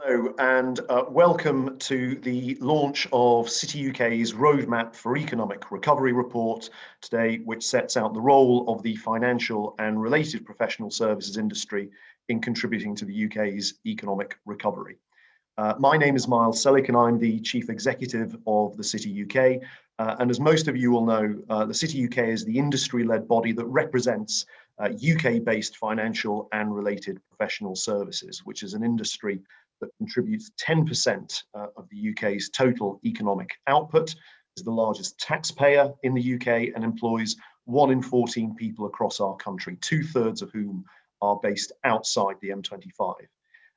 Hello and welcome to the launch of City UK's Roadmap for Economic Recovery report today, which sets out the role of the financial and related professional services industry in contributing to the UK's economic recovery. My name is Miles Celic and I'm the Chief Executive of the City UK. And as most of you will know, the City UK is the industry-led body that represents UK-based financial and related professional services, which is an industry that contributes 10% of the UK's total economic output, is the largest taxpayer in the UK and employs 1 in 14 people across our country, 2/3 of whom are based outside the M25.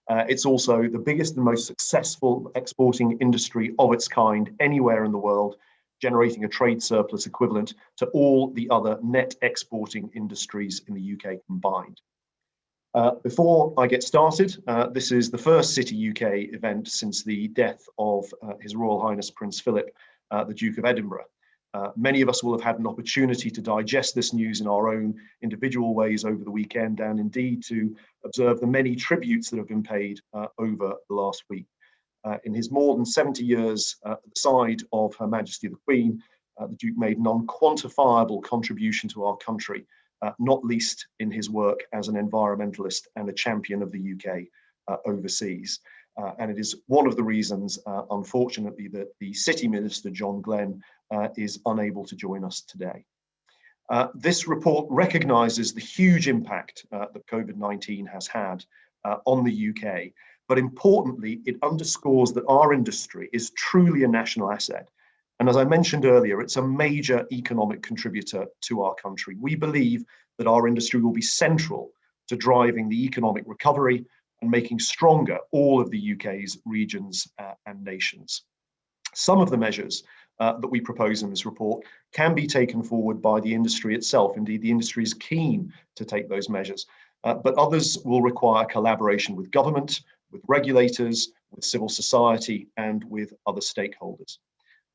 It's also the biggest and most successful exporting industry of its kind anywhere in the world, generating a trade surplus equivalent to all the other net exporting industries in the UK combined. Before I get started, this is the first City UK event since the death of His Royal Highness Prince Philip, the Duke of Edinburgh. Many of us will have had an opportunity to digest this news in our own individual ways over the weekend and indeed to observe the many tributes that have been paid over the last week. In his more than 70 years at the side of Her Majesty the Queen, the Duke made an unquantifiable contribution to our country, not least in his work as an environmentalist and a champion of the UK overseas. And it is one of the reasons, unfortunately, that the City Minister, John Glenn, is unable to join us today. This report recognises the huge impact that COVID-19 has had on the UK, but importantly, it underscores that our industry is truly a national asset. And as I mentioned earlier, it's a major economic contributor to our country. We believe that our industry will be central to driving the economic recovery and making stronger all of the UK's regions and nations. Some of the measures that we propose in this report can be taken forward by the industry itself. Indeed, the industry is keen to take those measures, but others will require collaboration with government, with regulators, with civil society, and with other stakeholders.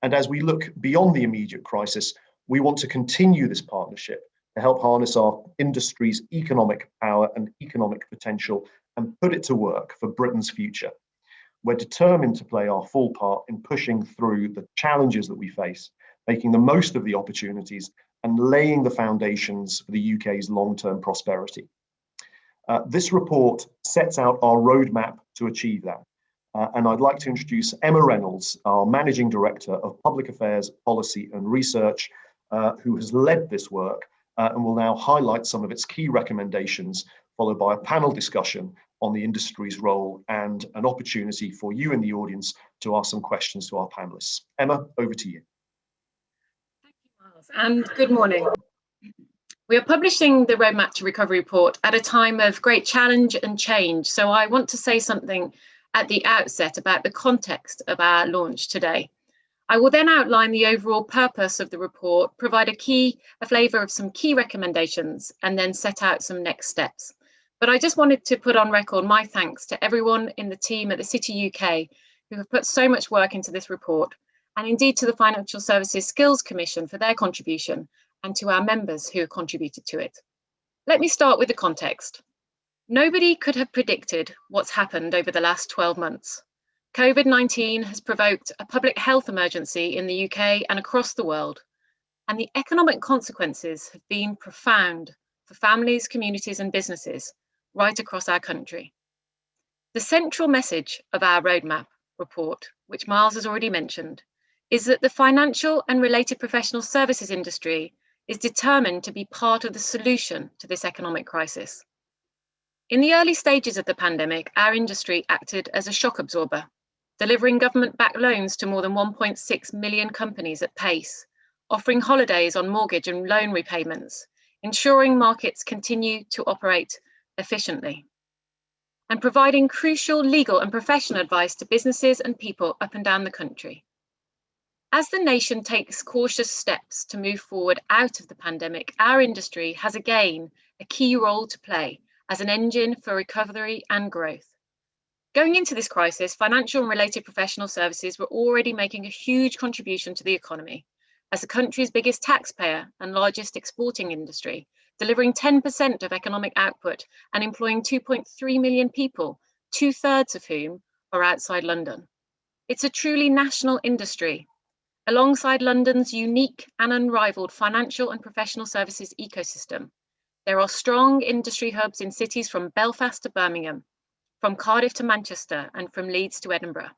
And as we look beyond the immediate crisis, we want to continue this partnership to help harness our industry's economic power and economic potential and put it to work for Britain's future. We're determined to play our full part in pushing through the challenges that we face, making the most of the opportunities and laying the foundations for the UK's long-term prosperity. This report sets out our roadmap to achieve that. And I'd like to introduce Emma Reynolds, our Managing Director of Public Affairs, Policy and Research, who has led this work and will now highlight some of its key recommendations, followed by a panel discussion on the industry's role and an opportunity for you in the audience to ask some questions to our panelists. Emma, over to you. Thank you, Miles, and good morning. We are publishing the Roadmap to Recovery report at a time of great challenge and change, so I want to say something at the outset about the context of our launch today. I will then outline the overall purpose of the report, provide a flavour of some key recommendations, and then set out some next steps. But I just wanted to put on record my thanks to everyone in the team at the City UK who have put so much work into this report, and indeed to the Financial Services Skills Commission for their contribution, and to our members who have contributed to it. Let me start with the context. Nobody could have predicted what's happened over the last 12 months. COVID-19 has provoked a public health emergency in the UK and across the world, and the economic consequences have been profound for families, communities and businesses right across our country. The central message of our roadmap report, which Miles has already mentioned, is that the financial and related professional services industry is determined to be part of the solution to this economic crisis. In the early stages of the pandemic, our industry acted as a shock absorber, delivering government-backed loans to more than 1.6 million companies at pace, offering holidays on mortgage and loan repayments, ensuring markets continue to operate efficiently, and providing crucial legal and professional advice to businesses and people up and down the country. As the nation takes cautious steps to move forward out of the pandemic, our industry has again a key role to play as an engine for recovery and growth. Going into this crisis, financial and related professional services were already making a huge contribution to the economy as the country's biggest taxpayer and largest exporting industry, delivering 10% of economic output and employing 2.3 million people, 2/3 of whom or outside London. It's a truly national industry. Alongside London's unique and unrivaled financial and professional services ecosystem, there are strong industry hubs in cities from Belfast to Birmingham, from Cardiff to Manchester, and from Leeds to Edinburgh.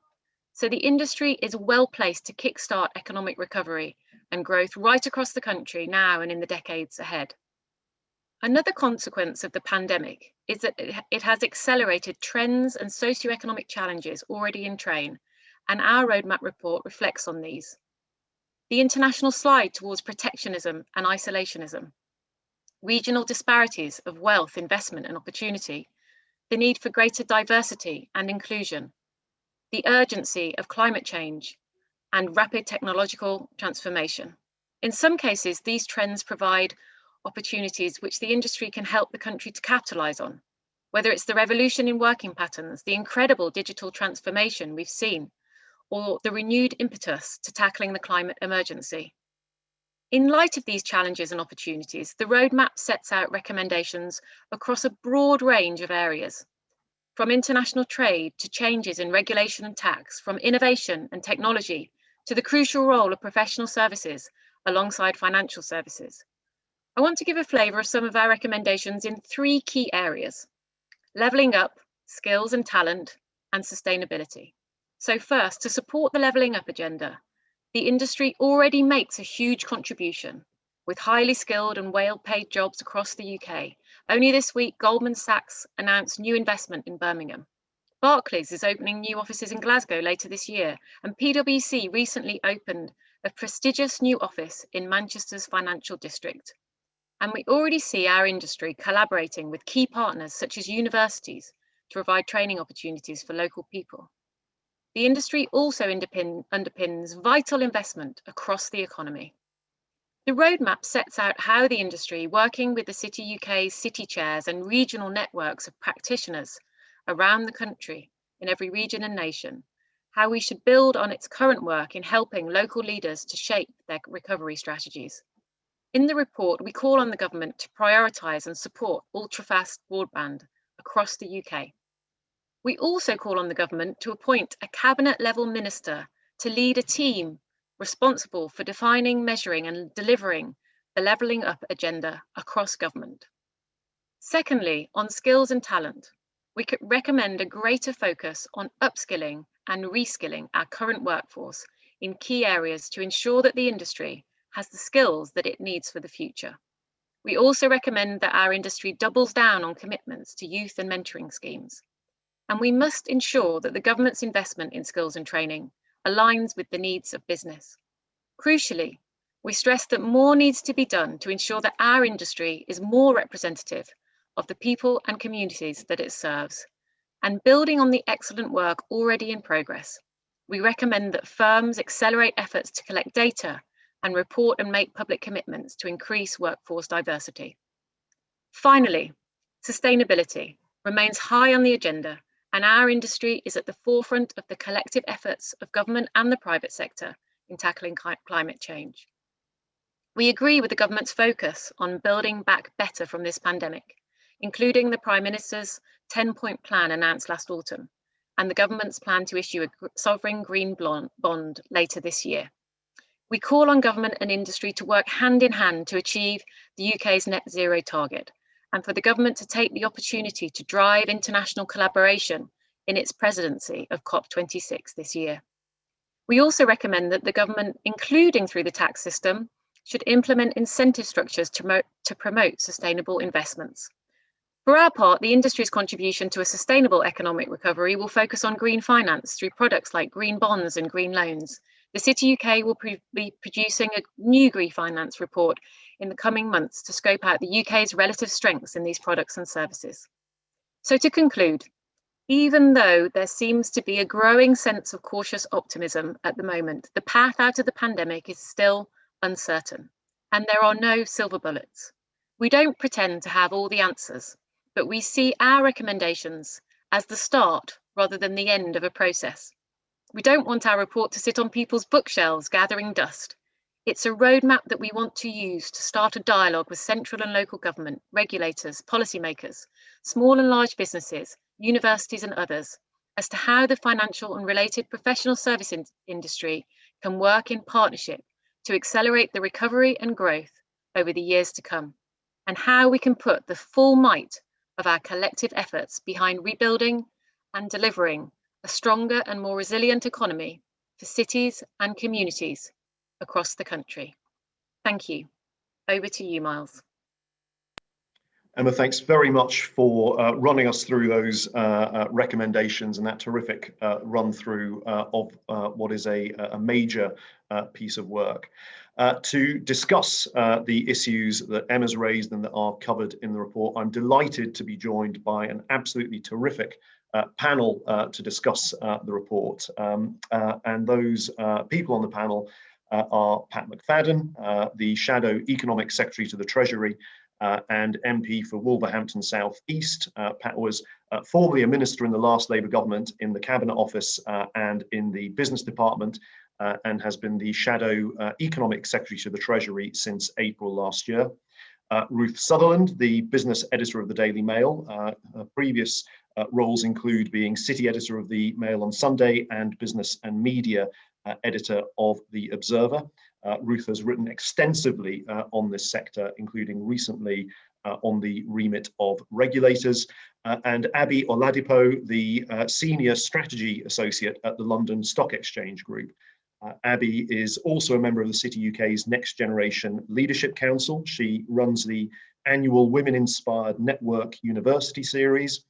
So the industry is well placed to kickstart economic recovery and growth right across the country now and in the decades ahead. Another consequence of the pandemic is that it has accelerated trends and socioeconomic challenges already in train, and our roadmap report reflects on these. The international slide towards protectionism and isolationism, regional disparities of wealth, investment, and opportunity, the need for greater diversity and inclusion, the urgency of climate change, and rapid technological transformation. In some cases, these trends provide opportunities which the industry can help the country to capitalise on, whether it's the revolution in working patterns, the incredible digital transformation we've seen, or the renewed impetus to tackling the climate emergency. In light of these challenges and opportunities, the roadmap sets out recommendations across a broad range of areas, from international trade to changes in regulation and tax, from innovation and technology to the crucial role of professional services alongside financial services. I want to give a flavour of some of our recommendations in 3 key areas: levelling up, skills and talent, and sustainability. So first, to support the levelling up agenda, the industry already makes a huge contribution with highly skilled and well-paid jobs across the UK. Only this week, Goldman Sachs announced new investment in Birmingham. Barclays is opening new offices in Glasgow later this year, and PwC recently opened a prestigious new office in Manchester's financial district. And we already see our industry collaborating with key partners such as universities to provide training opportunities for local people. The industry also underpins vital investment across the economy. The roadmap sets out how the industry, working with the TheCityUK's city chairs and regional networks of practitioners around the country in every region and nation, how we should build on its current work in helping local leaders to shape their recovery strategies. In the report, we call on the government to prioritise and support ultra-fast broadband across the UK. We also call on the government to appoint a cabinet-level minister to lead a team responsible for defining, measuring and delivering the levelling up agenda across government. Secondly, on skills and talent, we could recommend a greater focus on upskilling and reskilling our current workforce in key areas to ensure that the industry has the skills that it needs for the future. We also recommend that our industry doubles down on commitments to youth and mentoring schemes. And we must ensure that the government's investment in skills and training aligns with the needs of business. Crucially, we stress that more needs to be done to ensure that our industry is more representative of the people and communities that it serves. And building on the excellent work already in progress, we recommend that firms accelerate efforts to collect data and report and make public commitments to increase workforce diversity. Finally, sustainability remains high on the agenda, and our industry is at the forefront of the collective efforts of government and the private sector in tackling climate change. We agree with the government's focus on building back better from this pandemic, including the Prime Minister's 10-point plan announced last autumn, and the government's plan to issue a sovereign green bond later this year. We call on government and industry to work hand in hand to achieve the UK's net zero target, and for the government to take the opportunity to drive international collaboration in its presidency of COP26 this year. We also recommend that the government, including through the tax system, should implement incentive structures to promote sustainable investments. For our part, the industry's contribution to a sustainable economic recovery will focus on green finance through products like green bonds and green loans. The City UK will be producing a new green finance report in the coming months to scope out the UK's relative strengths in these products and services. So to conclude, even though there seems to be a growing sense of cautious optimism at the moment, the path out of the pandemic is still uncertain, and there are no silver bullets. We don't pretend to have all the answers, but we see our recommendations as the start rather than the end of a process. We don't want our report to sit on people's bookshelves gathering dust. It's a roadmap that we want to use to start a dialogue with central and local government, regulators, policymakers, small and large businesses, universities and others, as to how the financial and related professional service industry can work in partnership to accelerate the recovery and growth over the years to come, and how we can put the full might of our collective efforts behind rebuilding and delivering a stronger and more resilient economy for cities and communities across the country. Thank you. Over to you, Miles. Emma, thanks very much for running us through those recommendations and that terrific run through of what is a major piece of work. To discuss the issues that Emma's raised and that are covered in the report, I'm delighted to be joined by an absolutely terrific panel to discuss the report. And those people on the panel are Pat McFadden, the Shadow Economic Secretary to the Treasury, and MP for Wolverhampton South East. Pat was formerly a minister in the last Labour government in the Cabinet Office and in the Business Department, and has been the Shadow Economic Secretary to the Treasury since April last year. Ruth Sunderland, the business editor of the Daily Mail. Her previous roles include being city editor of the Mail on Sunday and business and media editor of the Observer. Ruth has written extensively on this sector, including recently on the remit of regulators. And Abi Oladipo, the senior strategy associate at the London Stock Exchange Group. Abi is also a member of the City UK's Next Generation Leadership Council. She runs the annual Women Inspired Network University series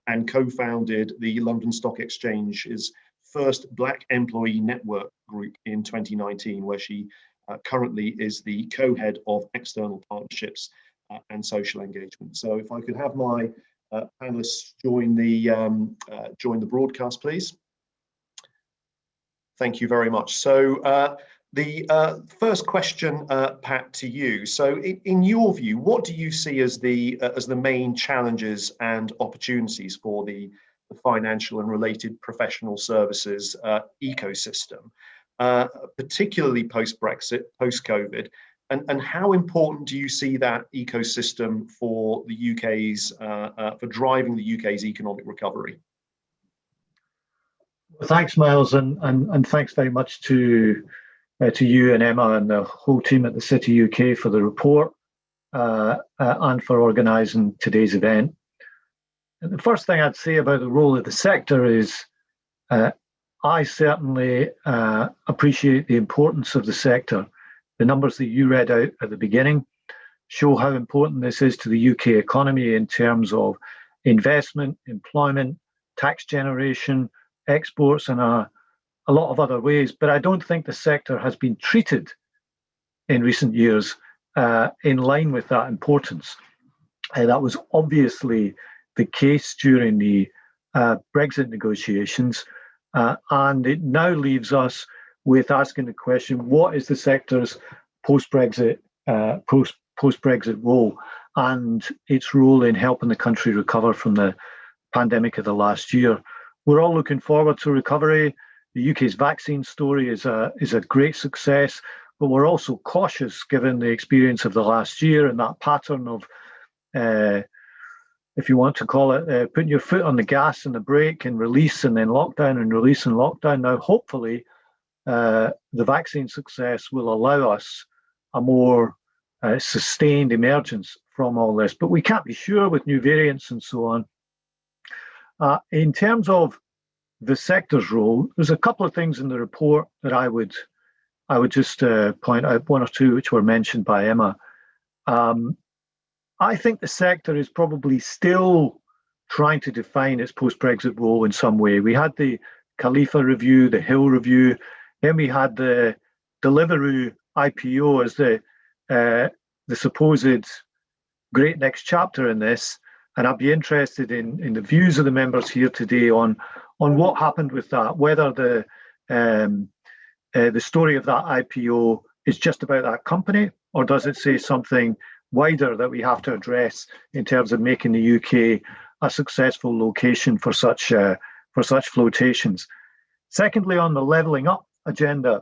and co-founded the London Stock Exchange's first Black employee network group in 2019, where she currently is the co-head of external partnerships and social engagement. So if I could have my panelists join the broadcast, please. Thank you very much. So the first question, Pat, to you. So in your view, what do you see as the main challenges and opportunities for the financial and related professional services ecosystem, particularly post-Brexit, post-COVID, and how important do you see that ecosystem for the UK's, for driving the UK's economic recovery? Well, thanks, Miles, and thanks very much to you and Emma and the whole team at the City UK for the report and for organising today's event. And the first thing I'd say about the role of the sector is I certainly appreciate the importance of the sector. The numbers that you read out at the beginning show how important this is to the UK economy in terms of investment, employment, tax generation, exports, and a lot of other ways. But I don't think the sector has been treated in recent years in line with that importance. That was obviously the case during the Brexit negotiations, and it now leaves us with asking the question: what is the sector's post-Brexit role and its role in helping the country recover from the pandemic of the last year? We're all looking forward to recovery. The UK's vaccine story is a great success, but we're also cautious given the experience of the last year and that pattern of, if you want to call it, putting your foot on the gas and the brake and release and then lockdown and release and lockdown. Now, hopefully, the vaccine success will allow us a more sustained emergence from all this, but we can't be sure with new variants and so on. In terms of the sector's role, there's a couple of things in the report that I would just point out, one or two which were mentioned by Emma. I think the sector is probably still trying to define its post-Brexit role in some way. We had the Khalifa review, the Hill review, then we had the Deliveroo IPO as the supposed great next chapter in this. And I'd be interested in the views of the members here today on what happened with that, whether the story of that IPO is just about that company, or does it say something wider that we have to address in terms of making the UK a successful location for such flotations. Secondly, on the levelling up agenda,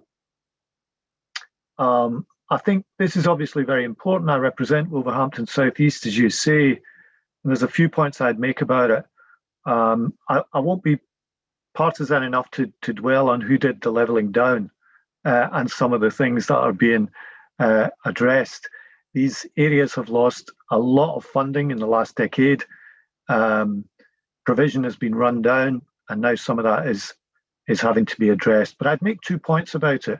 I think this is obviously very important. I represent Wolverhampton South East, as you say, and there's a few points I'd make about it. I won't be partisan enough to dwell on who did the levelling down and some of the things that are being addressed. These areas have lost a lot of funding in the last decade. Provision has been run down, and now some of that is having to be addressed. But I'd make 2 points about it.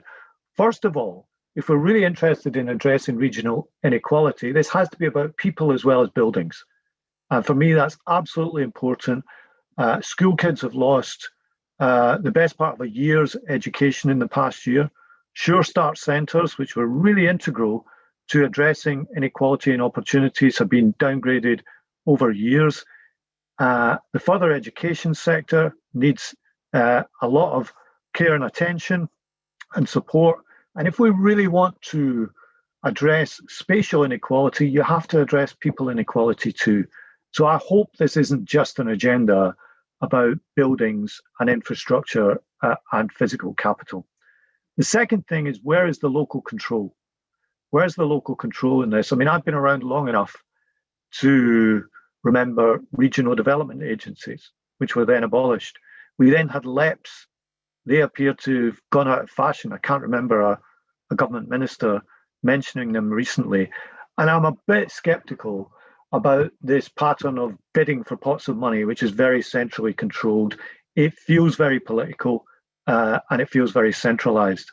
First of all, if we're really interested in addressing regional inequality, this has to be about people as well as buildings. And for me, that's absolutely important. School kids have lost the best part of a year's education in the past year. Sure Start centres, which were really integral to addressing inequality and opportunities, have been downgraded over years. The further education sector needs a lot of care and attention and support. And if we really want to address spatial inequality, you have to address people inequality too. So I hope this isn't just an agenda about buildings and infrastructure and physical capital. The second thing is, where is the local control? Where's the local control in this? I mean, I've been around long enough to remember regional development agencies, which were then abolished. We then had LEPs. They appear to have gone out of fashion. I can't remember a government minister mentioning them recently. And I'm a bit sceptical about this pattern of bidding for pots of money, which is very centrally controlled. It feels very political and it feels very centralised.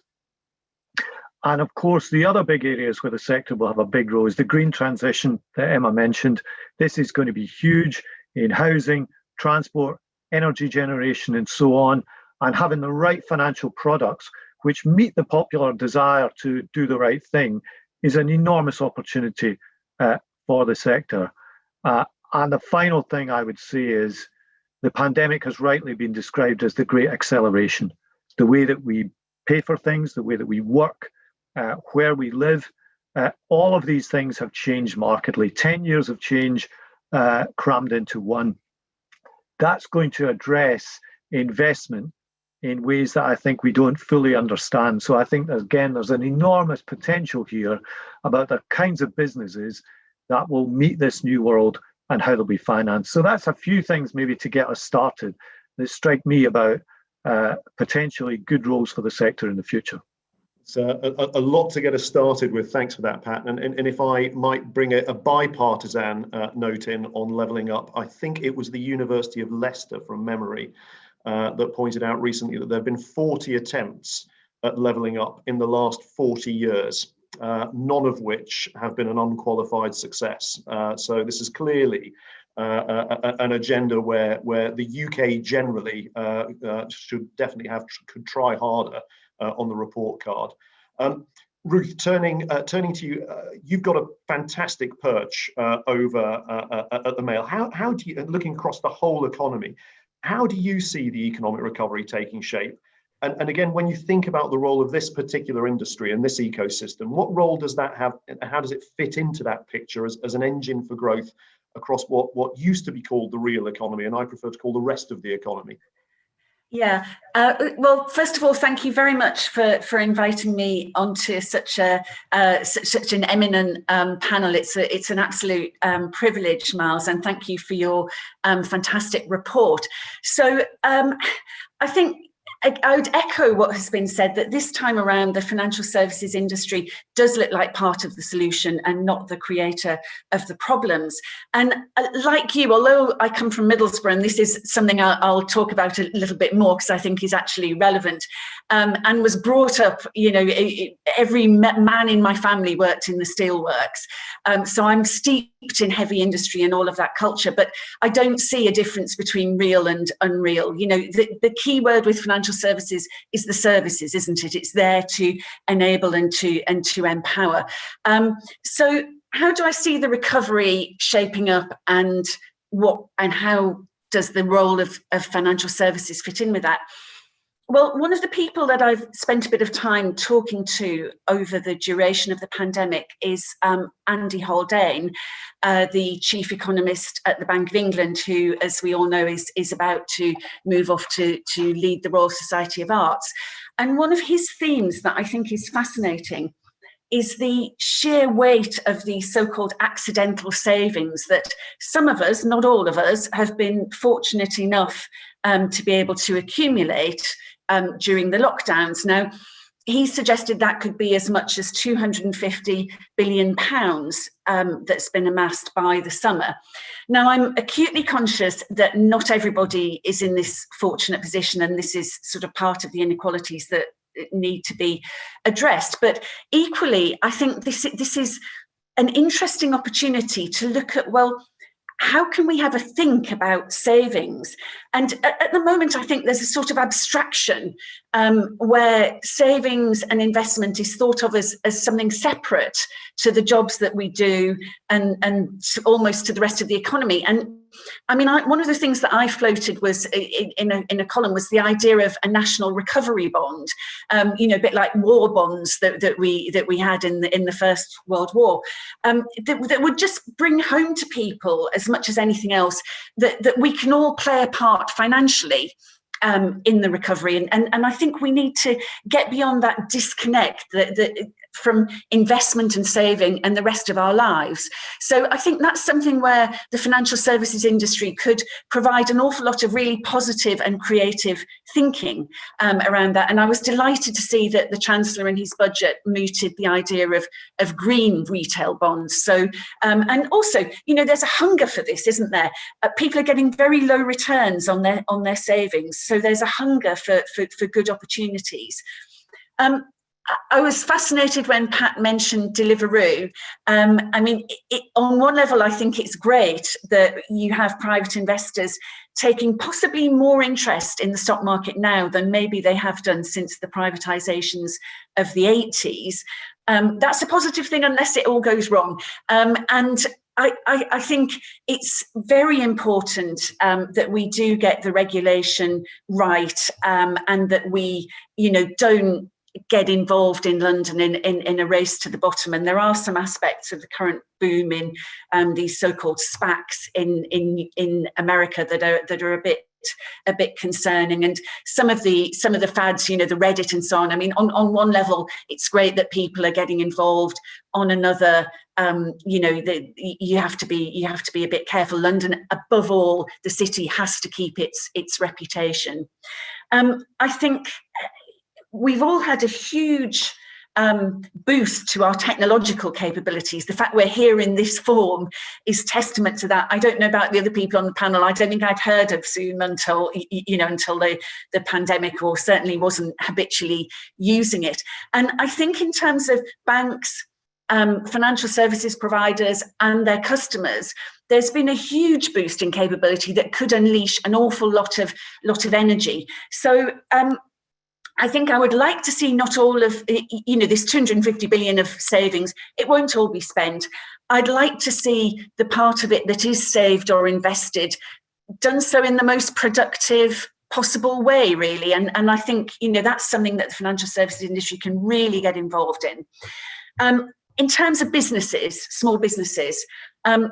And of course, the other big areas where the sector will have a big role is the green transition that Emma mentioned. This is going to be huge in housing, transport, energy generation, and so on. And having the right financial products which meet the popular desire to do the right thing is an enormous opportunity for the sector. And the final thing I would say is the pandemic has rightly been described as the great acceleration. The way that we pay for things, the way that we work, where we live, all of these things have changed markedly. 10 years of change crammed into one. That's going to address investment in ways that I think we don't fully understand. So I think, again, there's an enormous potential here about the kinds of businesses that will meet this new world and how they'll be financed. So that's a few things maybe to get us started that strike me about potentially good roles for the sector in the future. It's a lot to get us started with. Thanks for that, Pat. And if I might bring a bipartisan note in on levelling up, I think it was the University of Leicester, from memory, that pointed out recently that there have been 40 attempts at levelling up in the last 40 years, none of which have been an unqualified success. So this is clearly an agenda where the UK generally should definitely could try harder on the report card. Ruth, turning to you, you've got a fantastic perch over at the Mail. How do you, looking across the whole economy, how do you see the economic recovery taking shape? And again, when you think about the role of this particular industry and this ecosystem, what role does that have, and how does it fit into that picture as an engine for growth across what used to be called the real economy, and I prefer to call the rest of the economy? Yeah, well, first of all, thank you very much for inviting me onto such an eminent panel. It's an absolute privilege, Miles, and thank you for your fantastic report. So I think I would echo what has been said, that this time around the financial services industry does look like part of the solution and not the creator of the problems. And like you, although I come from Middlesbrough, and this is something I'll talk about a little bit more because I think is actually relevant, and was brought up, you know, every man in my family worked in the steelworks. So I'm steeped in heavy industry and all of that culture, but I don't see a difference between real and unreal. You know, the key word with financial services is the services, isn't it? It's there to enable and to empower. So how do I see the recovery shaping up, and how does the role of financial services fit in with that? Well, one of the people that I've spent a bit of time talking to over the duration of the pandemic is Andy Haldane, the chief economist at the Bank of England, who, as we all know, is about to move off to lead the Royal Society of Arts. And one of his themes that I think is fascinating is the sheer weight of the so-called accidental savings that some of us, not all of us, have been fortunate enough to be able to accumulate during the lockdowns. Now, he suggested that could be as much as £250 billion that's been amassed by the summer. Now, I'm acutely conscious that not everybody is in this fortunate position, and this is sort of part of the inequalities that need to be addressed. But equally, I think this is an interesting opportunity to look at, well, how can we have a think about savings? And at the moment, I think there's a sort of abstraction where savings and investment is thought of as something separate to the jobs that we do and almost to the rest of the economy. And I mean, one of the things that I floated was in a column was the idea of a national recovery bond, a bit like war bonds that we had in the First World War, that would just bring home to people as much as anything else that we can all play a part financially in the recovery, and I think we need to get beyond that disconnect from investment and saving and the rest of our lives. So I think that's something where the financial services industry could provide an awful lot of really positive and creative thinking around that. And I was delighted to see that the Chancellor in his budget mooted the idea of green retail bonds. So, and also, there's a hunger for this, isn't there? People are getting very low returns on their savings. So there's a hunger for good opportunities. I was fascinated when Pat mentioned Deliveroo. I mean, on one level, I think it's great that you have private investors taking possibly more interest in the stock market now than maybe they have done since the privatisations of the 80s. That's a positive thing unless it all goes wrong. And I think it's very important that we do get the regulation right, and that we, don't get involved in London in a race to the bottom. And there are some aspects of the current boom in these so-called SPACs in America that are a bit concerning, and some of the fads, the Reddit and so on. I mean, on one level, it's great that people are getting involved. On another, you have to be a bit careful. London, above all, the city has to keep its reputation. I think we've all had a huge boost to our technological capabilities. The fact we're here in this form is testament to that. I don't know about the other people on the panel. I don't think I'd heard of Zoom until the pandemic, or certainly wasn't habitually using it. And I think in terms of banks, financial services providers and their customers, there's been a huge boost in capability that could unleash an awful lot of energy. So I think I would like to see not all of, this 250 billion of savings, it won't all be spent. I'd like to see the part of it that is saved or invested done so in the most productive possible way, really. And I think, that's something that the financial services industry can really get involved in. In terms of businesses, small businesses,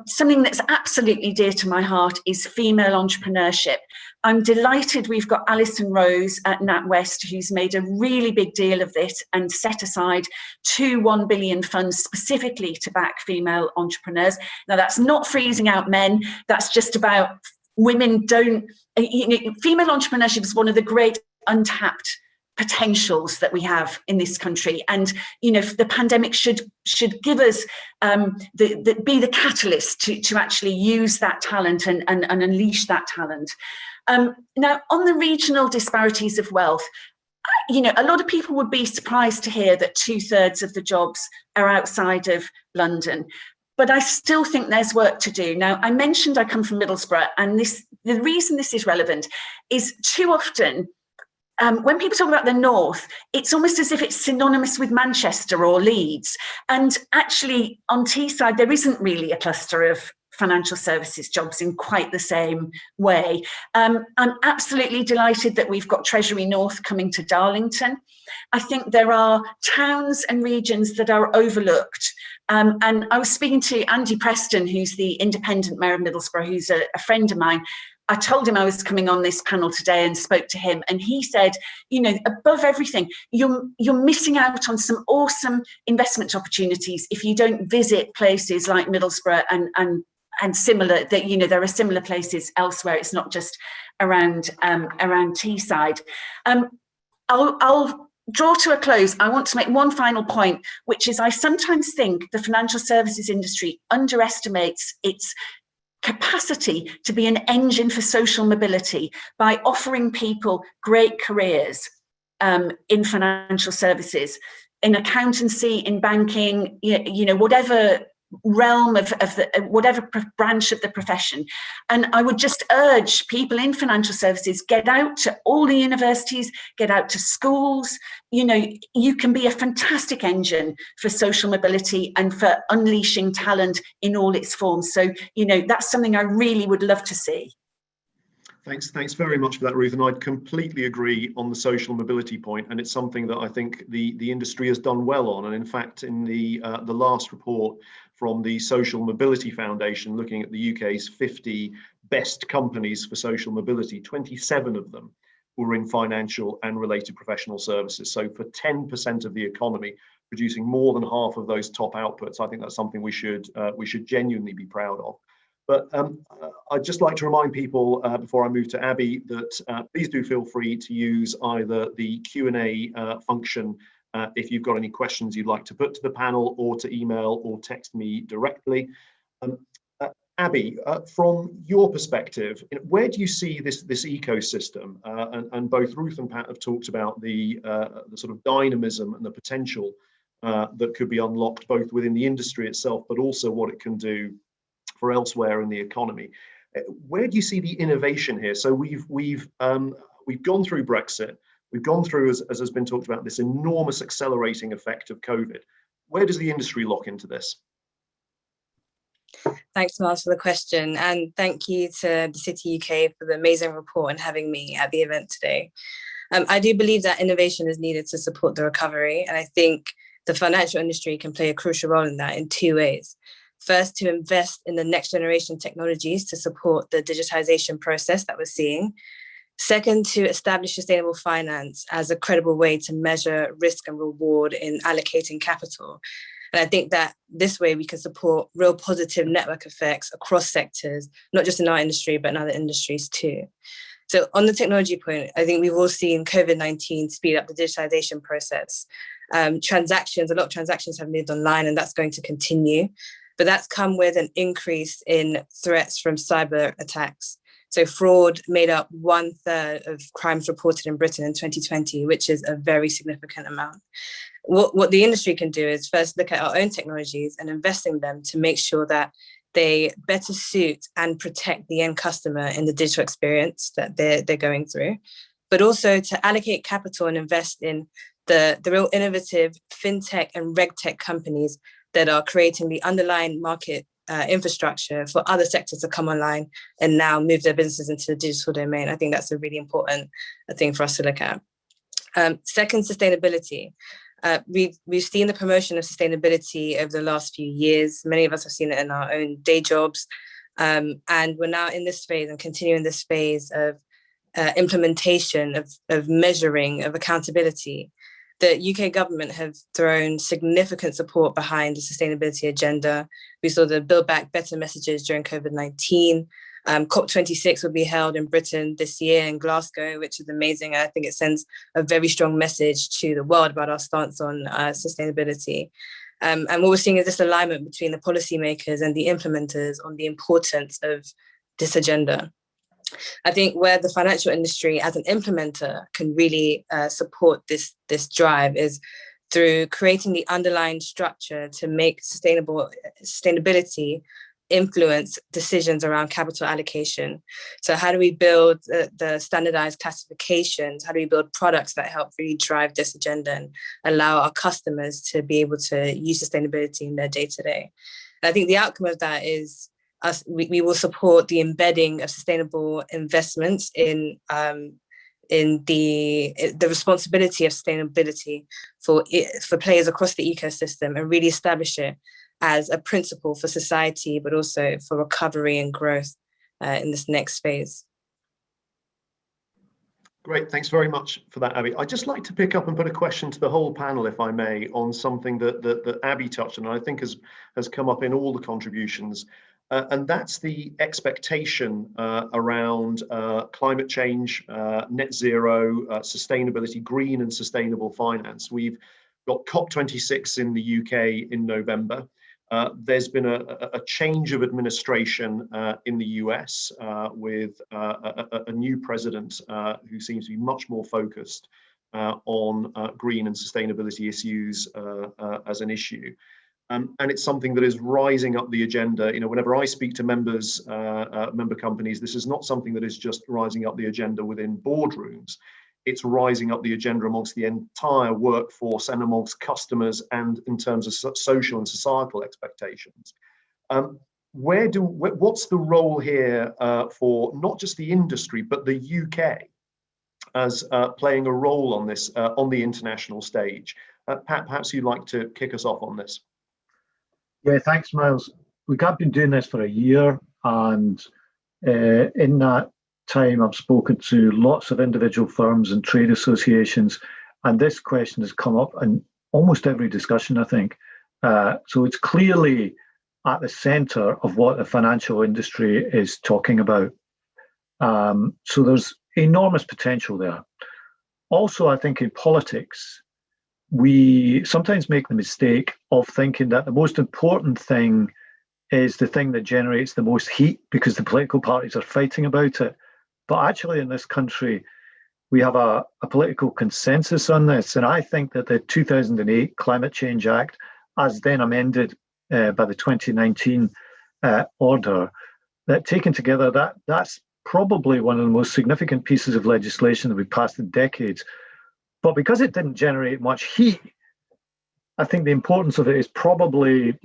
something that's absolutely dear to my heart is female entrepreneurship. I'm delighted we've got Alison Rose at NatWest, who's made a really big deal of this and set aside 2 1 billion funds specifically to back female entrepreneurs. Now, that's not freezing out men. That's just about women female entrepreneurship is one of the great untapped potentials that we have in this country, and the pandemic should give us be the catalyst to actually use that talent and unleash that talent. Now, on the regional disparities of wealth, a lot of people would be surprised to hear that 2/3 of the jobs are outside of London. But I still think there's work to do. Now, I mentioned I come from Middlesbrough, and the reason this is relevant is too often, when people talk about the North, it's almost as if it's synonymous with Manchester or Leeds. And actually, on Teesside, there isn't really a cluster of financial services jobs in quite the same way. I'm absolutely delighted that we've got Treasury North coming to Darlington. I think there are towns and regions that are overlooked. And I was speaking to Andy Preston, who's the independent mayor of Middlesbrough, who's a friend of mine. I told him I was coming on this panel today and spoke to him, and he said, you know, above everything, you're missing out on some awesome investment opportunities if you don't visit places like Middlesbrough and similar, that, you know, there are similar places elsewhere. It's not just around Teesside. I'll draw to a close. I want to make one final point, which is I sometimes think the financial services industry underestimates its capacity to be an engine for social mobility by offering people great careers in financial services, in accountancy, in banking, you know, whatever realm of whatever branch of the profession. And I would just urge people in financial services, get out to all the universities, get out to schools. You know, you can be a fantastic engine for social mobility and for unleashing talent in all its forms. So, you know, that's something I really would love to see. Thanks very much for that, Ruth. And I'd completely agree on the social mobility point. And it's something that I think the industry has done well on. And in fact, in the last report from the Social Mobility Foundation, looking at the UK's 50 best companies for social mobility, 27 of them were in financial and related professional services. So for 10% of the economy, producing more than half of those top outputs, I think that's something we should genuinely be proud of. But I'd just like to remind people before I move to Abby that please do feel free to use either the Q&A function if you've got any questions you'd like to put to the panel, or to email or text me directly. Abby, from your perspective, where do you see this ecosystem? And both Ruth and Pat have talked about the sort of dynamism and the potential that could be unlocked both within the industry itself, but also what it can do for elsewhere in the economy. Where do you see the innovation here? So we've gone through Brexit. We've gone through, as has been talked about, this enormous accelerating effect of COVID. Where does the industry lock into this? Thanks, Miles, for the question. And thank you to the City UK for the amazing report and having me at the event today. I do believe that innovation is needed to support the recovery. And I think the financial industry can play a crucial role in that in two ways. First, to invest in the next generation technologies to support the digitization process that we're seeing. Second, to establish sustainable finance as a credible way to measure risk and reward in allocating capital. And I think that this way we can support real positive network effects across sectors, not just in our industry, but in other industries too. So on the technology point, I think we've all seen COVID-19 speed up the digitization process. A lot of transactions have moved online, and that's going to continue. But that's come with an increase in threats from cyber attacks. So fraud made up 1/3 of crimes reported in Britain in 2020, which is a very significant amount. What the industry can do is first look at our own technologies and invest in them to make sure that they better suit and protect the end customer in the digital experience that they're going through, but also to allocate capital and invest in the real innovative fintech and regtech companies that are creating the underlying market infrastructure for other sectors to come online and now move their businesses into the digital domain. I think that's a really important thing for us to look at. Second, sustainability. We've seen the promotion of sustainability over the last few years. Many of us have seen it in our own day jobs. And we're now in this phase and continuing this phase of implementation, of measuring, of accountability. The UK government have thrown significant support behind the sustainability agenda. We saw the Build Back Better messages during COVID-19. COP26 will be held in Britain this year in Glasgow, which is amazing. I think it sends a very strong message to the world about our stance on sustainability. And what we're seeing is this alignment between the policymakers and the implementers on the importance of this agenda. I think where the financial industry as an implementer can really support this drive is through creating the underlying structure to make sustainability influence decisions around capital allocation. So how do we build the standardized classifications? How do we build products that help really drive this agenda and allow our customers to be able to use sustainability in their day-to-day? And I think the outcome of that is we will support the embedding of sustainable investments in the responsibility of sustainability for players across the ecosystem, and really establish it as a principle for society, but also for recovery and growth in this next phase. Great, thanks very much for that, Abby. I'd just like to pick up and put a question to the whole panel, if I may, on something that Abby touched on, and I think has come up in all the contributions, and that's the expectation around climate change, net zero, sustainability, green and sustainable finance. We've got COP26 in the UK in November. There's been a change of administration in the US with a new president who seems to be much more focused on green and sustainability issues as an issue. And it's something that is rising up the agenda. You know, whenever I speak to members, member companies, this is not something that is just rising up the agenda within boardrooms. It's rising up the agenda amongst the entire workforce and amongst customers and in terms of social and societal expectations. What's the role here for not just the industry, but the UK as playing a role on this, on the international stage? Pat, perhaps you'd like to kick us off on this. Yeah, thanks, Miles. We have been doing this for a year, and in that time I've spoken to lots of individual firms and trade associations, and this question has come up in almost every discussion, I think. So it's clearly at the centre of what the financial industry is talking about. So there's enormous potential there. Also, I think in politics, we sometimes make the mistake of thinking that the most important thing is the thing that generates the most heat because the political parties are fighting about it. But actually in this country, we have a political consensus on this. And I think that the 2008 Climate Change Act, as then amended by the 2019 order, that taken together, that's probably one of the most significant pieces of legislation that we passed in decades. But because it didn't generate much heat, I think the importance of it is probably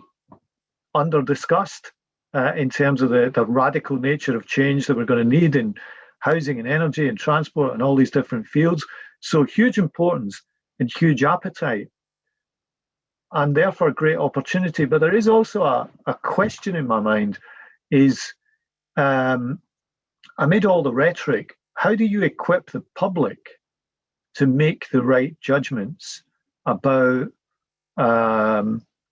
under-discussed in terms of the radical nature of change that we're going to need in housing and energy and transport and all these different fields. So huge importance and huge appetite, and therefore great opportunity. But there is also a question in my mind is, amid all the rhetoric, how do you equip the public to make the right judgments about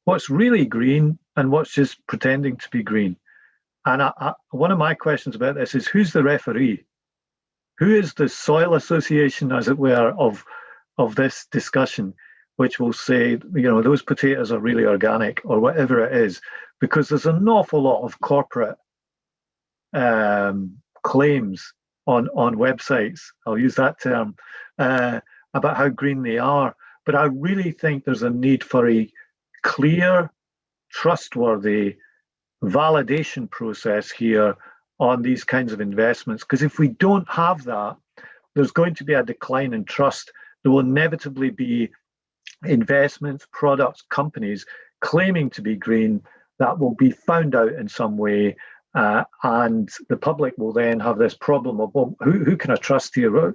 what's really green and what's just pretending to be green? And one of my questions about this is, who's the referee? Who is the soil association, as it were, of this discussion, which will say, you know, those potatoes are really organic or whatever it is? Because there's an awful lot of corporate claims on websites, I'll use that term, about how green they are. But I really think there's a need for a clear, trustworthy validation process here on these kinds of investments. Because if we don't have that, there's going to be a decline in trust. There will inevitably be investments, products, companies claiming to be green that will be found out in some way. And the public will then have this problem of, well, who can I trust here?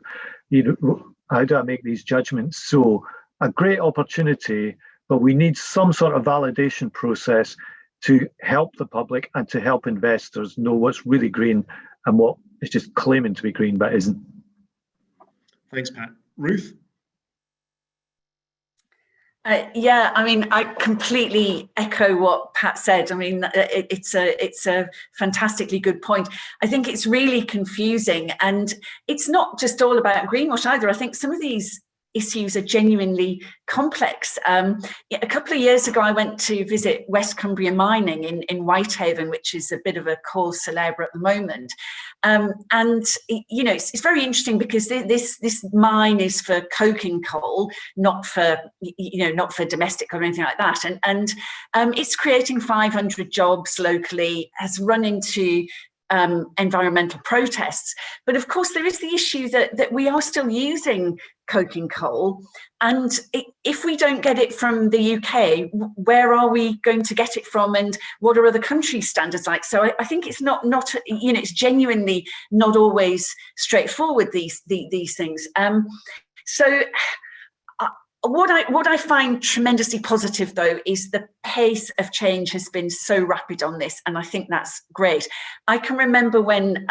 You know, how do I make these judgments? So a great opportunity, but we need some sort of validation process to help the public and to help investors know what's really green and what is just claiming to be green but isn't. Thanks, Pat. Ruth? Yeah, I mean, I completely echo what Pat said. I mean, it's a fantastically good point. I think it's really confusing, and it's not just all about greenwash either. I think some of these issues are genuinely complex. A couple of years ago, I went to visit West Cumbria Mining in Whitehaven, which is a bit of a cause célèbre at the moment. And you know, it's very interesting because this mine is for coking coal, not for domestic or anything like that. And it's creating 500 jobs locally, has run into environmental protests. But of course, there is the issue that we are still using coking coal. And if we don't get it from the UK, where are we going to get it from? And what are other countries' standards like? So I think it's not you know, it's genuinely not always straightforward, these things. So What I find tremendously positive, though, is the pace of change has been so rapid on this, and I think that's great. I can remember when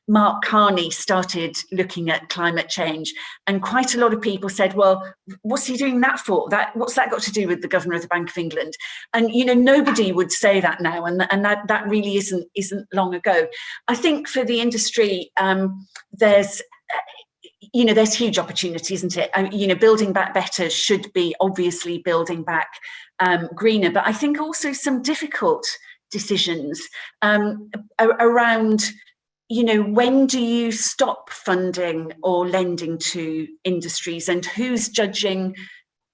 Mark Carney started looking at climate change, and quite a lot of people said, well, what's he doing that for? What's that got to do with the Governor of the Bank of England? And, you know, nobody would say that now, and that really isn't long ago. I think for the industry, there's huge opportunity, isn't it? Building back better should be obviously building back greener, but I think also some difficult decisions around, when do you stop funding or lending to industries, and who's judging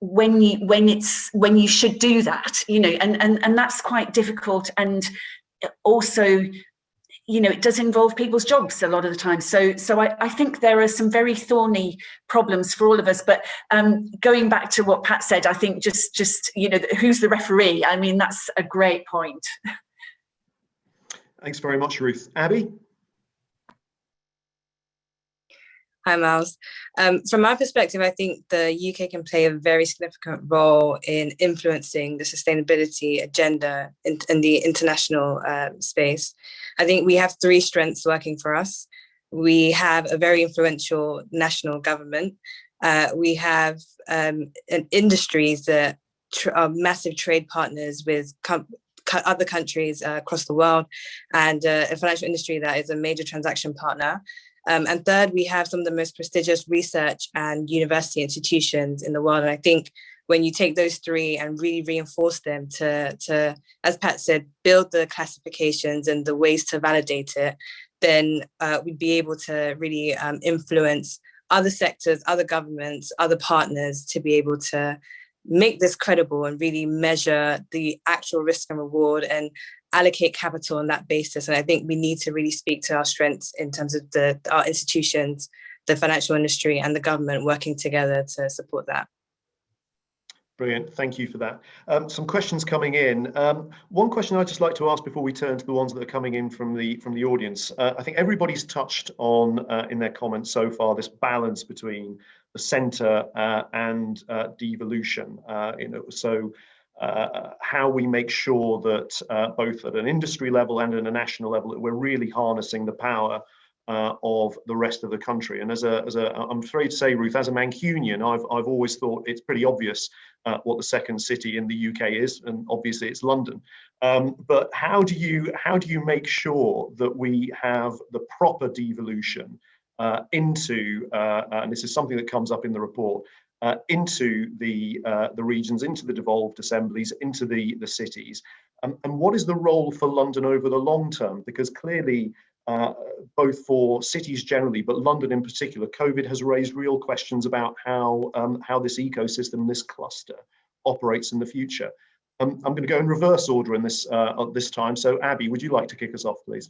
when you should do that, and that's quite difficult, and also it does involve people's jobs a lot of the time. So I think there are some very thorny problems for all of us. But going back to what Pat said, I think just who's the referee? I mean, that's a great point. Thanks very much, Ruth. Abby? Hi, Miles. From my perspective, I think the UK can play a very significant role in influencing the sustainability agenda in the international space. I think we have three strengths working for us. We have a very influential national government. We have industries that are massive trade partners with other countries across the world, and a financial industry that is a major transaction partner. And third, we have some of the most prestigious research and university institutions in the world. And I think when you take those three and really reinforce them to, as Pat said, build the classifications and the ways to validate it, then we'd be able to really influence other sectors, other governments, other partners to be able to make this credible and really measure the actual risk and reward and allocate capital on that basis. And I think we need to really speak to our strengths in terms of our institutions, the financial industry and the government working together to support that. Brilliant, thank you for that. Some questions coming in. One question I'd just like to ask before we turn to the ones that are coming in from the audience. I think everybody's touched on in their comments so far this balance between the centre and devolution. How we make sure that both at an industry level and at a national level that we're really harnessing the power of the rest of the country. And I'm afraid to say, Ruth, as a Mancunian, I've always thought it's pretty obvious what the second city in the UK is, and obviously it's London. But how do you make sure that we have the proper devolution into, and this is something that comes up in the report, into the regions, into the devolved assemblies, into the cities, and what is the role for London over the long term? Because clearly, both for cities generally, but London in particular, COVID has raised real questions about how this ecosystem, this cluster, operates in the future. I'm going to go in reverse order in this this time. So, Abby, would you like to kick us off, please?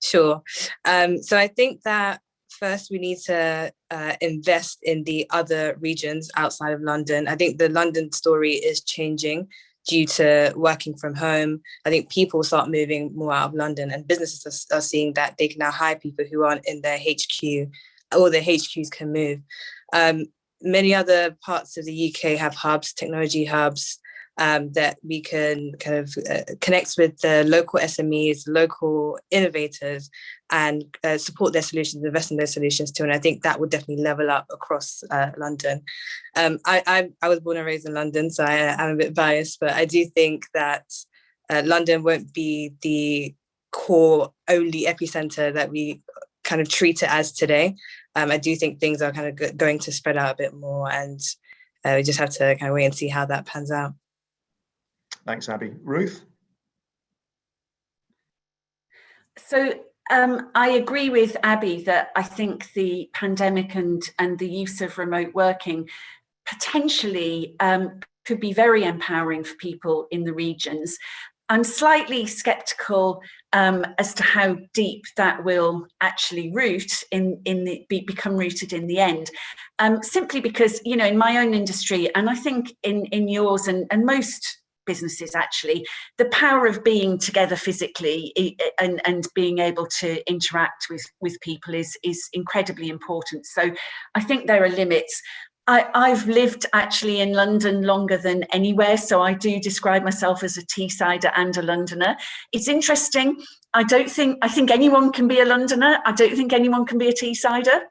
Sure. So I think that first we need to invest in the other regions outside of London. I think the London story is changing due to working from home. I think people start moving more out of London, and businesses are seeing that they can now hire people who aren't in their HQ, or their HQs can move. Many other parts of the UK have hubs, technology hubs, that we can kind of connect with the local SMEs, local innovators, and support their solutions, invest in their solutions too. And I think that would definitely level up across London. I was born and raised in London, so I am a bit biased, but I do think that London won't be the core only epicenter that we kind of treat it as today. I do think things are kind of going to spread out a bit more, and we just have to kind of wait and see how that pans out. Thanks, Abby. Ruth? So I agree with Abby that I think the pandemic and the use of remote working potentially could be very empowering for people in the regions. I'm slightly sceptical as to how deep that will actually become rooted in the end. Simply because, in my own industry, and I think in yours and most businesses, actually. The power of being together physically and being able to interact with people is incredibly important. So I think there are limits. I've lived actually in London longer than anywhere, so I do describe myself as a Teessider and a Londoner. It's interesting. I think anyone can be a Londoner. I don't think anyone can be a Teessider.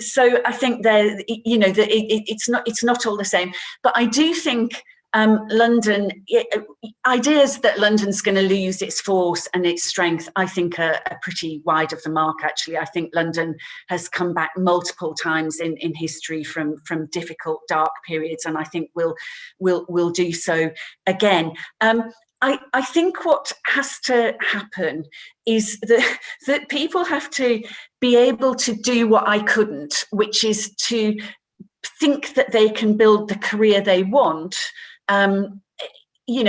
So I think it's not all the same. But I do think London, ideas that London's going to lose its force and its strength, I think are pretty wide of the mark, actually. I think London has come back multiple times in history from difficult, dark periods, and I think we'll do so again. I think what has to happen is that people have to be able to do what I couldn't, which is to think that they can build the career they want,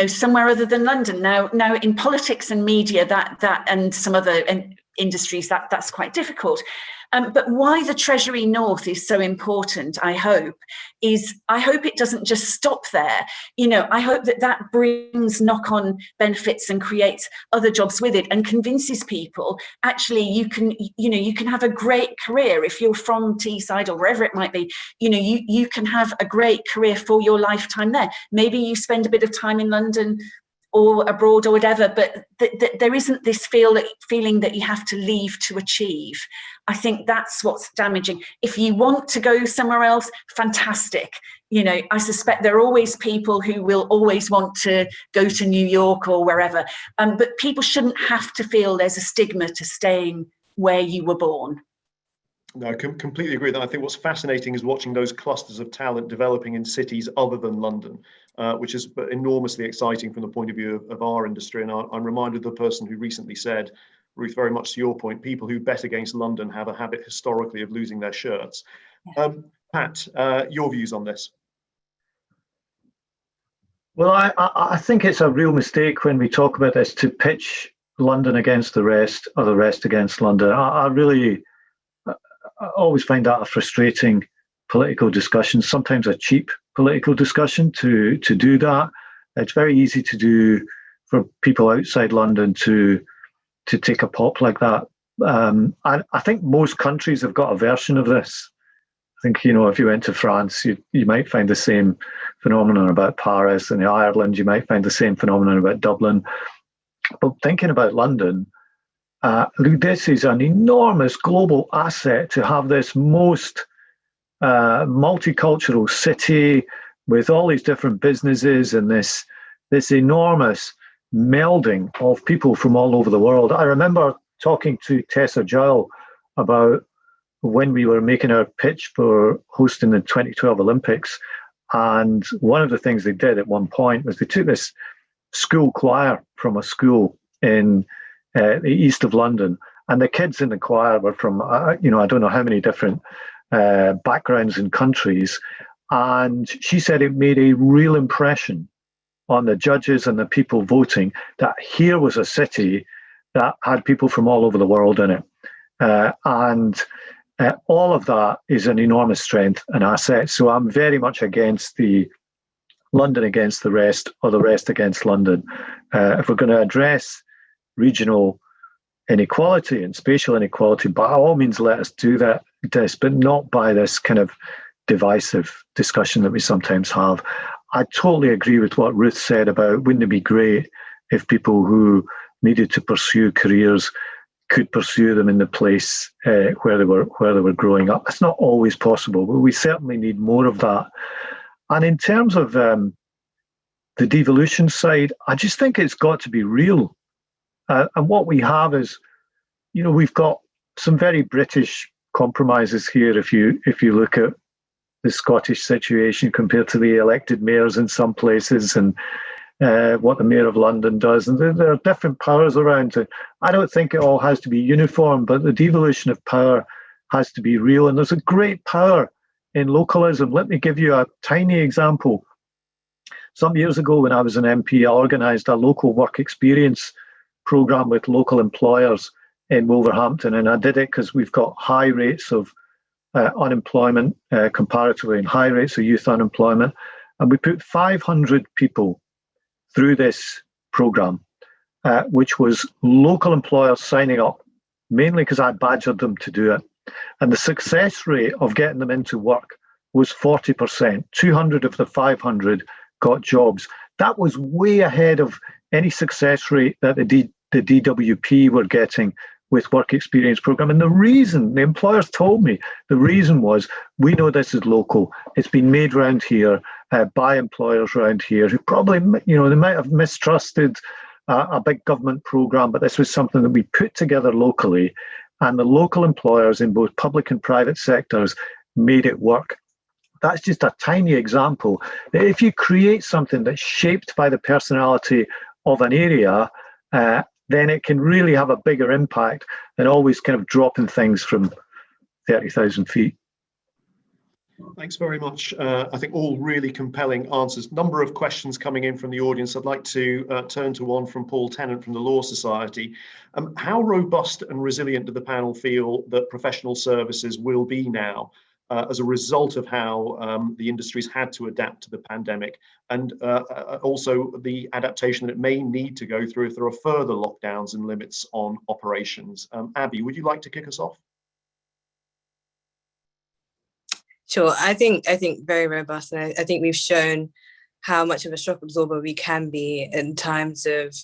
somewhere other than London. Now in politics and media, that and some other industries, that's quite difficult. But why the Treasury North is so important, I hope it doesn't just stop there. I hope that brings knock-on benefits and creates other jobs with it, and convinces people actually you can have a great career if you're from Teesside or wherever it might be. You can have a great career for your lifetime there. Maybe you spend a bit of time in London or abroad or whatever, but there isn't this feeling that you have to leave to achieve. I think that's what's damaging. If you want to go somewhere else, fantastic. I suspect there are always people who will always want to go to New York or wherever, but people shouldn't have to feel there's a stigma to staying where you were born. No, I completely agree with that. I think what's fascinating is watching those clusters of talent developing in cities other than London, which is enormously exciting from the point of view of our industry. And I'm reminded of the person who recently said, Ruth, very much to your point, people who bet against London have a habit historically of losing their shirts. Yeah. Pat, your views on this? Well, I think it's a real mistake when we talk about this to pitch London against the rest or the rest against London. I always find that a frustrating political discussion, sometimes a cheap political discussion to do that. It's very easy to do for people outside London to take a pop like that. I think most countries have got a version of this. I think, if you went to France, you might find the same phenomenon about Paris, and in Ireland, you might find the same phenomenon about Dublin. But thinking about London, this is an enormous global asset to have this most multicultural city with all these different businesses and this enormous melding of people from all over the world. I remember talking to Tessa Jowell about when we were making our pitch for hosting the 2012 Olympics, and one of the things they did at one point was they took this school choir from a school in the east of London, and the kids in the choir were from I don't know how many different backgrounds and countries, and she said it made a real impression on the judges and the people voting that here was a city that had people from all over the world in it, and all of that is an enormous strength and asset. So I'm very much against the London against the rest or the rest against London. If we're going to address regional inequality and spatial inequality, by all means let us do this, but not by this kind of divisive discussion that we sometimes have. I totally agree with what Ruth said about wouldn't it be great if people who needed to pursue careers could pursue them in the place where they were growing up. It's not always possible, but we certainly need more of that. And in terms of the devolution side, I just think it's got to be real. And what we have is, we've got some very British compromises here. If you look at the Scottish situation compared to the elected mayors in some places, and what the Mayor of London does, and there are different powers around it. I don't think it all has to be uniform, but the devolution of power has to be real. And there's a great power in localism. Let me give you a tiny example. Some years ago, when I was an MP, I organised a local work experience programme with local employers in Wolverhampton, and I did it because we've got high rates of unemployment comparatively, and high rates of youth unemployment, and we put 500 people through this programme, which was local employers signing up, mainly because I badgered them to do it. And the success rate of getting them into work was 40%. 200 of the 500 got jobs. That was way ahead of any success rate that the DWP were getting with work experience program. And the reason, the employers told me, the reason was, we know this is local. It's been made around here by employers around here who probably, they might have mistrusted a big government program, but this was something that we put together locally, and the local employers in both public and private sectors made it work. That's just a tiny example. If you create something that's shaped by the personality of an area, then it can really have a bigger impact than always kind of dropping things from 30,000 feet. Thanks very much. I think all really compelling answers. Number of questions coming in from the audience. I'd like to turn to one from Paul Tennant from the Law Society. How robust and resilient do the panel feel that professional services will be now as a result of how the industry's had to adapt to the pandemic, and also the adaptation that it may need to go through if there are further lockdowns and limits on operations? Abby, would you like to kick us off? Sure, I think very robust, and I think we've shown how much of a shock absorber we can be in times of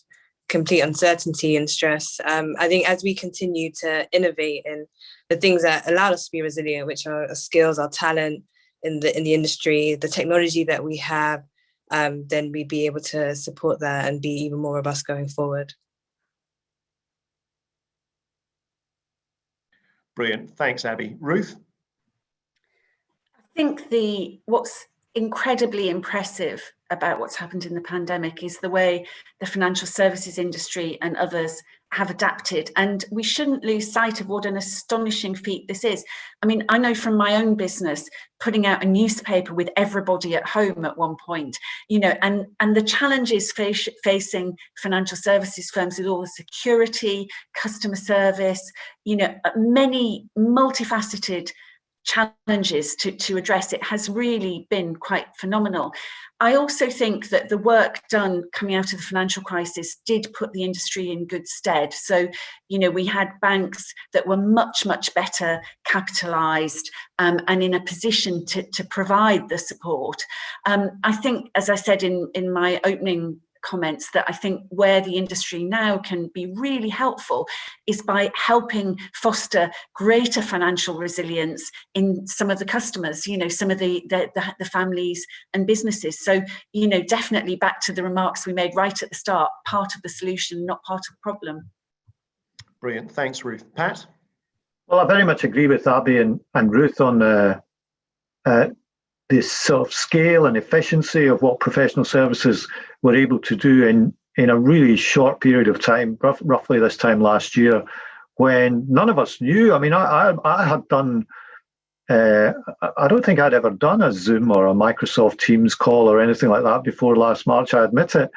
complete uncertainty and stress. I think as we continue to innovate in the things that allow us to be resilient, which are our skills, our talent in the industry, the technology that we have, then we'd be able to support that and be even more robust going forward. Brilliant, thanks, Abby. Ruth? I think what's incredibly impressive about what's happened in the pandemic is the way the financial services industry and others have adapted. And we shouldn't lose sight of what an astonishing feat this is. I mean, I know from my own business, putting out a newspaper with everybody at home at one point, and the challenges facing financial services firms with all the security, customer service, many multifaceted challenges to address, it has really been quite phenomenal. I also think that the work done coming out of the financial crisis did put the industry in good stead. So, we had banks that were much, much better capitalised and in a position to provide the support. I think, as I said in my opening comments, that I think where the industry now can be really helpful is by helping foster greater financial resilience in some of the customers, some of the families and businesses. So, definitely back to the remarks we made right at the start, part of the solution, not part of the problem. Brilliant, thanks, Ruth. Pat? Well, I very much agree with Abby and Ruth on this sort of scale and efficiency of what professional services were able to do in a really short period of time, roughly this time last year, when none of us knew. I mean, I had done, I don't think I'd ever done a Zoom or a Microsoft Teams call or anything like that before last March, I admit it.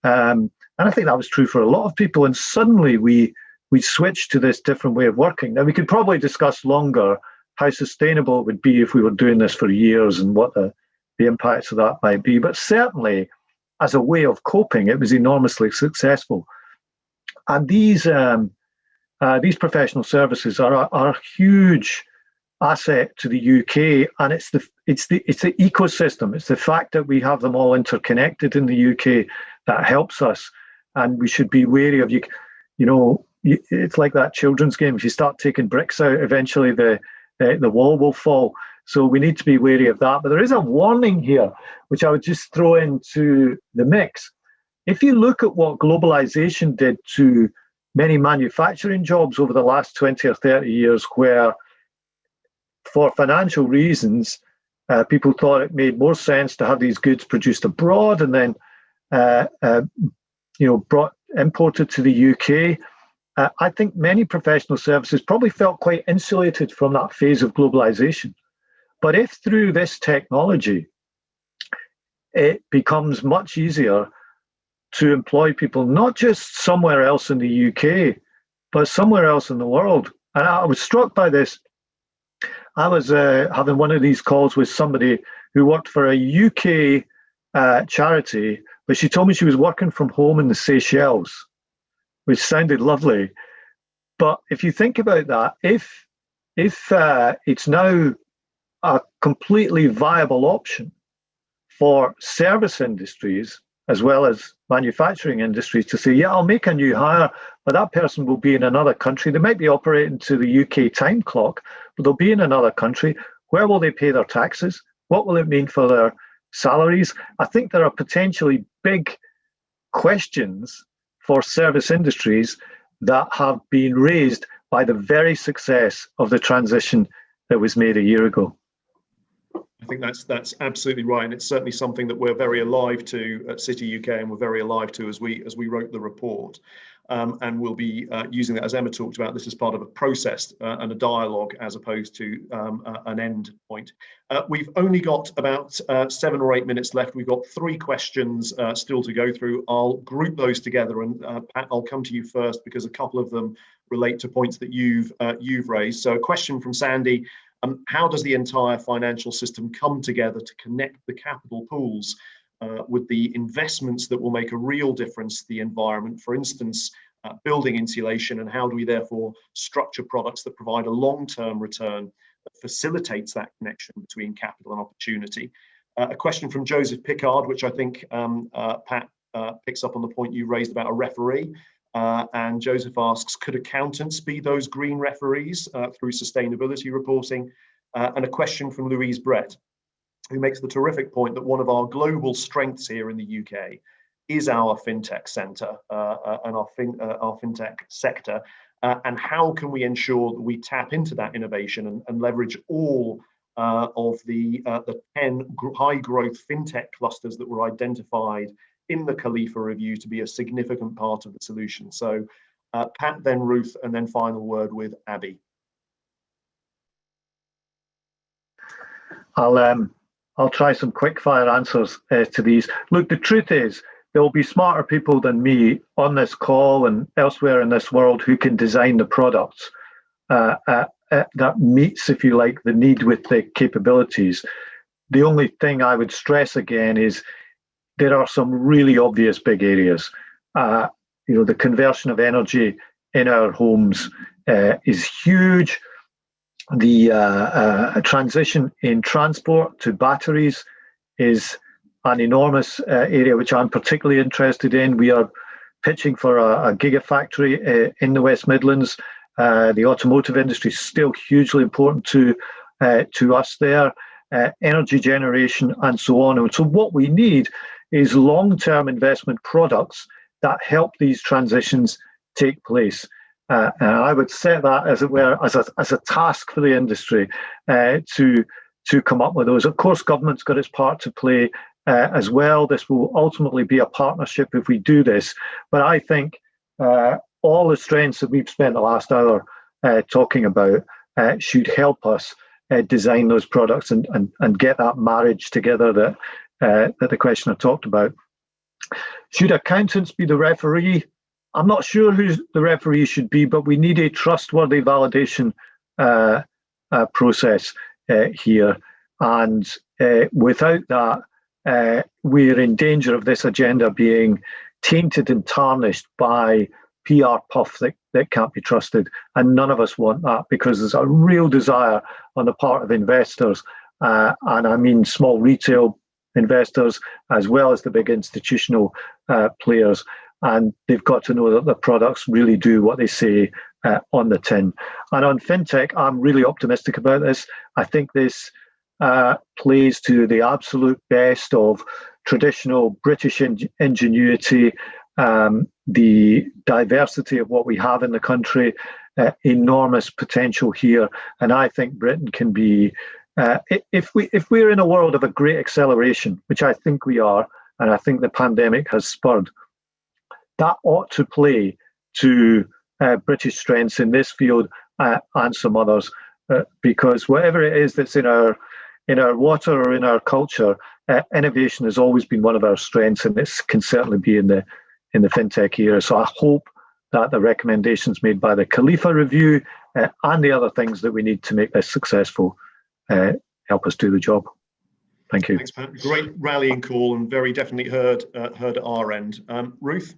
And I think that was true for a lot of people. And suddenly we switched to this different way of working. Now, we could probably discuss longer how sustainable it would be if we were doing this for years and what the impacts of that might be. But certainly, as a way of coping, it was enormously successful. And these professional services are a huge asset to the UK, and it's the ecosystem. It's the fact that we have them all interconnected in the UK that helps us, and we should be wary of it's like that children's game. If you start taking bricks out, eventually the wall will fall. So we need to be wary of that. But there is a warning here, which I would just throw into the mix. If you look at what globalization did to many manufacturing jobs over the last 20 or 30 years, where for financial reasons, people thought it made more sense to have these goods produced abroad and then imported to the UK. I think many professional services probably felt quite insulated from that phase of globalization. But if through this technology, it becomes much easier to employ people, not just somewhere else in the UK, but somewhere else in the world. And I was struck by this. I was having one of these calls with somebody who worked for a UK charity, but she told me she was working from home in the Seychelles, which sounded lovely. But if you think about that, if it's now a completely viable option for service industries as well as manufacturing industries to say, yeah, I'll make a new hire, but that person will be in another country. They might be operating to the UK time clock, but they'll be in another country. Where will they pay their taxes? What will it mean for their salaries? I think there are potentially big questions for service industries that have been raised by the very success of the transition that was made a year ago. I think that's absolutely right, and it's certainly something that we're very alive to at City UK, and we're very alive to as we wrote the report, and we'll be using that, as Emma talked about, this as part of a process and a dialogue as opposed to an end point. We've only got about 7 or 8 minutes left. We've got 3 questions still to go through. I'll group those together, and Pat, I'll come to you first because a couple of them relate to points that you've raised. So a question from Sandy. How does the entire financial system come together to connect the capital pools with the investments that will make a real difference to the environment, for instance, building insulation, and how do we therefore structure products that provide a long-term return that facilitates that connection between capital and opportunity? A question from Joseph Pickard, which I think Pat picks up on the point you raised about a referee. And Joseph asks, could accountants be those green referees through sustainability reporting? And a question from Louise Brett, who makes the terrific point that one of our global strengths here in the UK is our fintech centre and our fintech sector. And how can we ensure that we tap into that innovation and leverage all of the 10 high growth fintech clusters that were identified in the Khalifa review to be a significant part of the solution? So Pat, then Ruth, and then final word with Abby. I'll try some quick fire answers to these. Look, the truth is there will be smarter people than me on this call and elsewhere in this world who can design the products that meets, if you like, the need with the capabilities. The only thing I would stress again is there are some really obvious big areas. The conversion of energy in our homes is huge. The transition in transport to batteries is an enormous area which I'm particularly interested in. We are pitching for a gigafactory in the West Midlands. The automotive industry is still hugely important to us there. Energy generation and so on. And so what we need is long-term investment products that help these transitions take place. And I would set that, as it were, as a task for the industry to come up with those. Of course, government's got its part to play as well. This will ultimately be a partnership if we do this. But I think all the strengths that we've spent the last hour talking about should help us design those products and get that marriage together that the questioner talked about. Should accountants be the referee? I'm not sure who the referee should be, but we need a trustworthy validation process here. And without that, we're in danger of this agenda being tainted and tarnished by PR puff that can't be trusted. And none of us want that, because there's a real desire on the part of investors, and I mean small retail investors as well as the big institutional players. And they've got to know that the products really do what they say on the tin. And on fintech, I'm really optimistic about this. I think this plays to the absolute best of traditional British ingenuity, the diversity of what we have in the country, enormous potential here. And I think Britain can be, if we're in a world of a great acceleration, which I think we are, and I think the pandemic has spurred, that ought to play to British strengths in this field and some others, because whatever it is that's in our water or in our culture, innovation has always been one of our strengths, and this can certainly be in the fintech era. So I hope that the recommendations made by the Khalifa review and the other things that we need to make this successful help us do the job. Thank you. Thanks, Pat. Great rallying call, and very definitely heard at our end. Ruth?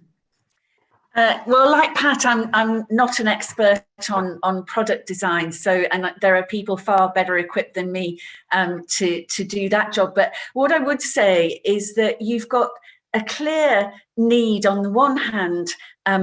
Well, like Pat, I'm not an expert on product design, and there are people far better equipped than me to do that job. But what I would say is that you've got a clear need on the one hand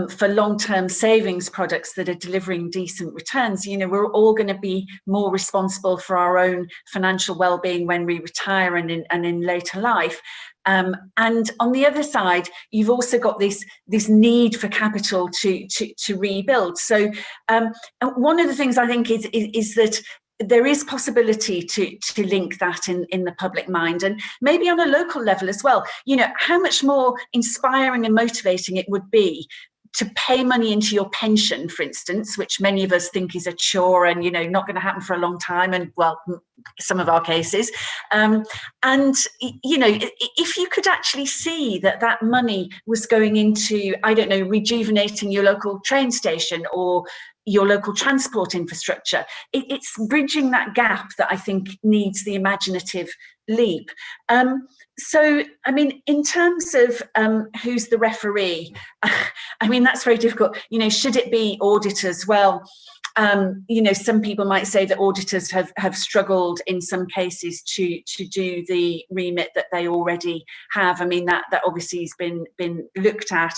for long-term savings products that are delivering decent returns. You know, we're all going to be more responsible for our own financial well-being when we retire and in later life. And on the other side, you've also got this need for capital to rebuild. So one of the things I think is that there is possibility to link that in the public mind, and maybe on a local level as well. You know, how much more inspiring and motivating it would be to pay money into your pension, for instance, which many of us think is a chore and, you know, not going to happen for a long time, and well, some of our cases. And, you know, if you could actually see that money was going into, I don't know, rejuvenating your local train station or your local transport infrastructure, it's bridging that gap that I think needs the imaginative leap. So, I mean, in terms of who's the referee, I mean, that's very difficult. You know, should it be auditors? Well, you know, some people might say that auditors have struggled in some cases to do the remit that they already have. I mean, that obviously has been looked at.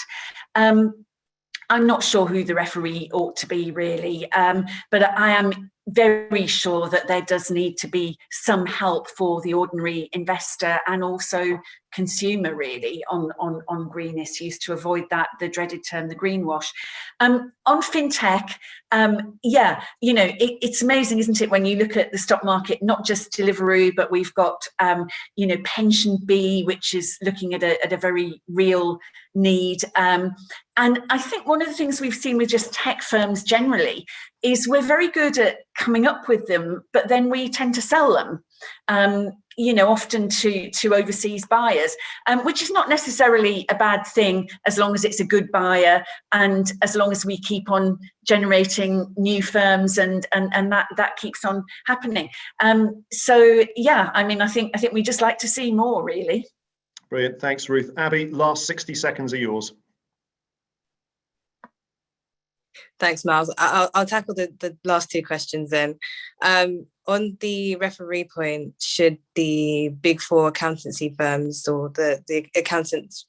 I'm not sure who the referee ought to be really, but I am very sure that there does need to be some help for the ordinary investor and also consumer really on green issues to avoid the dreaded term, the greenwash. On fintech, yeah, you know, it's amazing, isn't it, when you look at the stock market, not just Deliveroo, but we've got, you know, Pension B, which is looking at a very real need. And I think one of the things we've seen with just tech firms generally is we're very good at coming up with them, but then we tend to sell them, you know, often to overseas buyers, which is not necessarily a bad thing as long as it's a good buyer and as long as we keep on generating new firms and that keeps on happening. So yeah, I mean, I think we just like to see more really. Brilliant, thanks, Ruth. Abby, last 60 seconds are yours. Thanks, Miles. I'll tackle the last two questions then. On the referee point, should the big four accountancy firms or the accountants,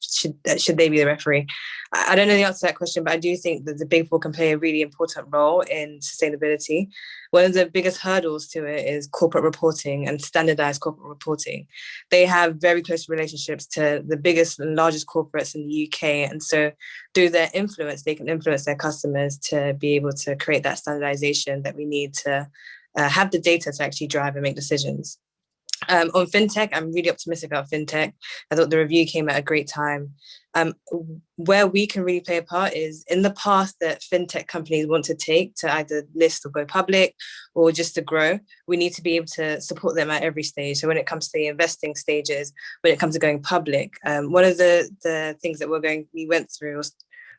should they be the referee? I don't know the answer to that question, but I do think that the big four can play a really important role in sustainability. One of the biggest hurdles to it is corporate reporting and standardized corporate reporting. They have very close relationships to the biggest and largest corporates in the UK. And so through their influence, they can influence their customers to be able to create that standardization that we need to have the data to actually drive and make decisions. On fintech, I'm really optimistic about fintech. I thought the review came at a great time. Where we can really play a part is in the path that fintech companies want to take to either list or go public or just to grow. We need to be able to support them at every stage. So when it comes to the investing stages, when it comes to going public, one of the things that we went through was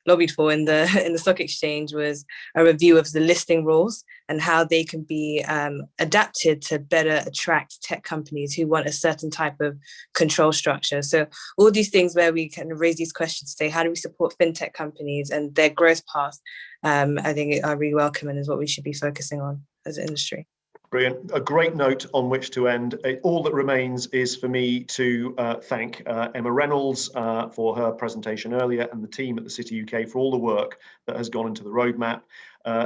lobbied for in the stock exchange was a review of the listing rules and how they can be adapted to better attract tech companies who want a certain type of control structure. So all these things where we can raise these questions to say, how do we support fintech companies and their growth path, I think are really welcome and is what we should be focusing on as an industry. Brilliant. A great note on which to end. All that remains is for me to thank Emma Reynolds for her presentation earlier and the team at the City UK for all the work that has gone into the roadmap.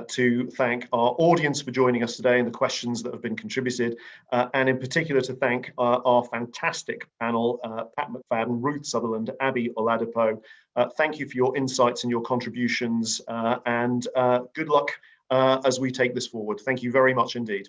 To thank our audience for joining us today and the questions that have been contributed, and in particular to thank our fantastic panel, Pat McFadden, Ruth Sunderland, Abby Oladipo. Thank you for your insights and your contributions, and good luck as we take this forward. Thank you very much indeed.